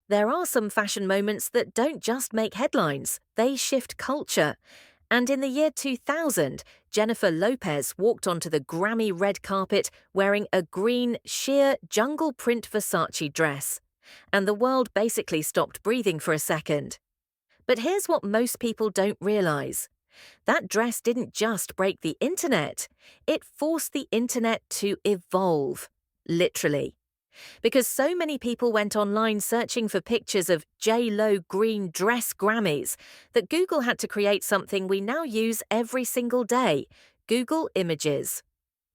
There are some fashion moments that don't just make headlines, they shift culture. And in the year 2000, Jennifer Lopez walked onto the Grammy red carpet wearing a green, sheer, jungle print Versace dress. And the world basically stopped breathing for a second. But here's what most people don't realize. That dress didn't just break the internet, it forced the internet to evolve. Literally. Because so many people went online searching for pictures of J.Lo green dress Grammys that Google had to create something we now use every single day: Google Images.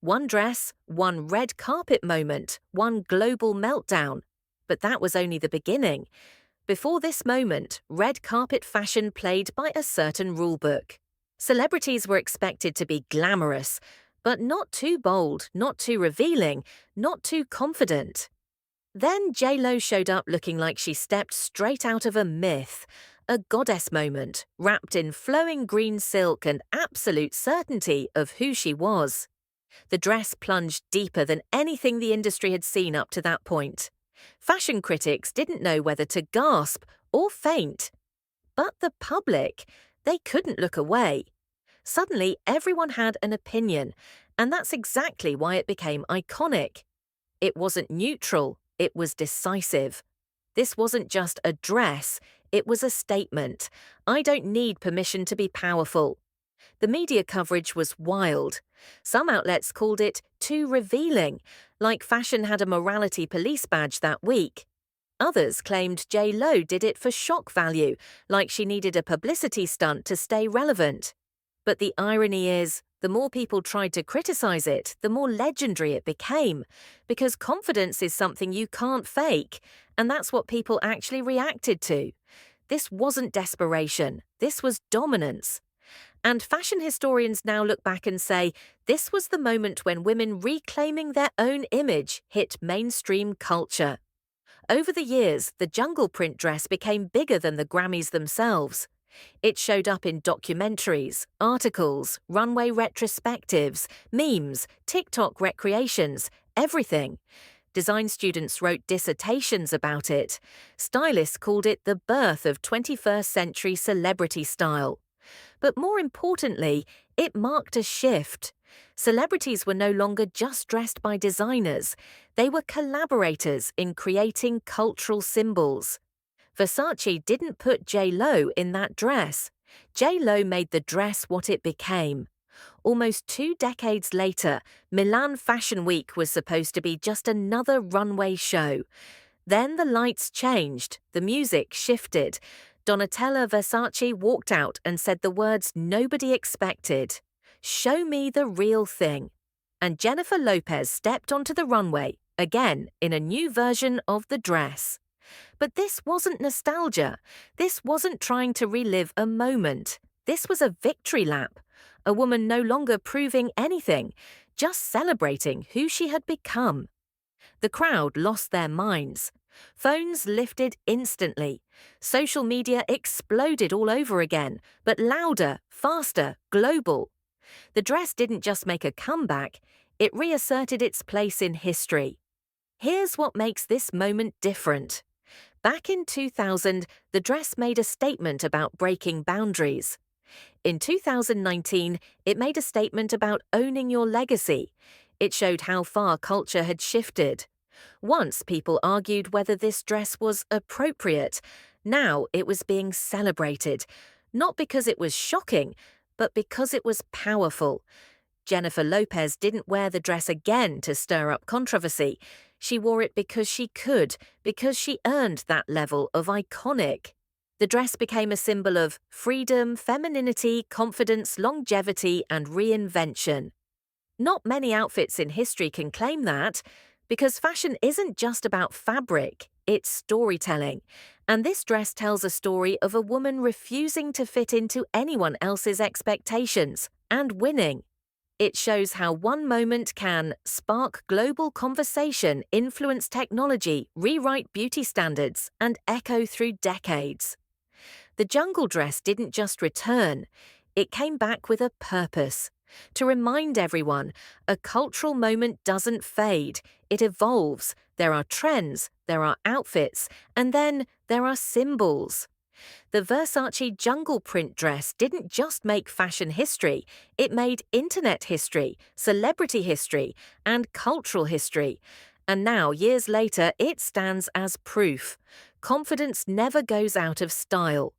One dress, one red carpet moment, one global meltdown. But that was only the beginning. Before this moment, red carpet fashion played by a certain rulebook. Celebrities were expected to be glamorous, but not too bold, not too revealing, not too confident. Then J.Lo showed up looking like she stepped straight out of a myth, a goddess moment, wrapped in flowing green silk and absolute certainty of who she was. The dress plunged deeper than anything the industry had seen up to that point. Fashion critics didn't know whether to gasp or faint. But the public, they couldn't look away. Suddenly, everyone had an opinion, and that's exactly why it became iconic. It wasn't neutral. It was decisive. This wasn't just a dress, it was a statement. I don't need permission to be powerful. The media coverage was wild. Some outlets called it too revealing, like fashion had a morality police badge that week. Others claimed J.Lo did it for shock value, like she needed a publicity stunt to stay relevant. But the irony is, the more people tried to criticize it, the more legendary it became, because confidence is something you can't fake, and that's what people actually reacted to. This wasn't desperation, this was dominance. And fashion historians now look back and say, this was the moment when women reclaiming their own image hit mainstream culture. Over the years, the jungle print dress became bigger than the Grammys themselves. It showed up in documentaries, articles, runway retrospectives, memes, TikTok recreations, everything. Design students wrote dissertations about it. Stylists called it the birth of 21st century celebrity style. But more importantly, it marked a shift. Celebrities were no longer just dressed by designers. They were collaborators in creating cultural symbols. Versace didn't put J.Lo in that dress. J.Lo made the dress what it became. Almost 2 decades later, Milan Fashion Week was supposed to be just another runway show. Then the lights changed, the music shifted. Donatella Versace walked out and said the words nobody expected. "Show me the real thing." And Jennifer Lopez stepped onto the runway, again in a new version of the dress. But this wasn't nostalgia. This wasn't trying to relive a moment. This was a victory lap. A woman no longer proving anything, just celebrating who she had become. The crowd lost their minds. Phones lifted instantly. Social media exploded all over again, but louder, faster, global. The dress didn't just make a comeback, it reasserted its place in history. Here's what makes this moment different. Back in 2000, the dress made a statement about breaking boundaries. In 2019, it made a statement about owning your legacy. It showed how far culture had shifted. Once people argued whether this dress was appropriate. Now it was being celebrated, not because it was shocking, but because it was powerful. Jennifer Lopez didn't wear the dress again to stir up controversy. She wore it because she could, because she earned that level of iconic. The dress became a symbol of freedom, femininity, confidence, longevity, and reinvention. Not many outfits in history can claim that, because fashion isn't just about fabric, it's storytelling. And this dress tells a story of a woman refusing to fit into anyone else's expectations and winning. It shows how one moment can spark global conversation, influence technology, rewrite beauty standards, and echo through decades. The jungle dress didn't just return, it came back with a purpose. To remind everyone, a cultural moment doesn't fade, it evolves. There are trends, there are outfits, and then There are symbols. The Versace jungle print dress didn't just make fashion history, it made internet history, celebrity history, and cultural history. And now, years later, it stands as proof. Confidence never goes out of style.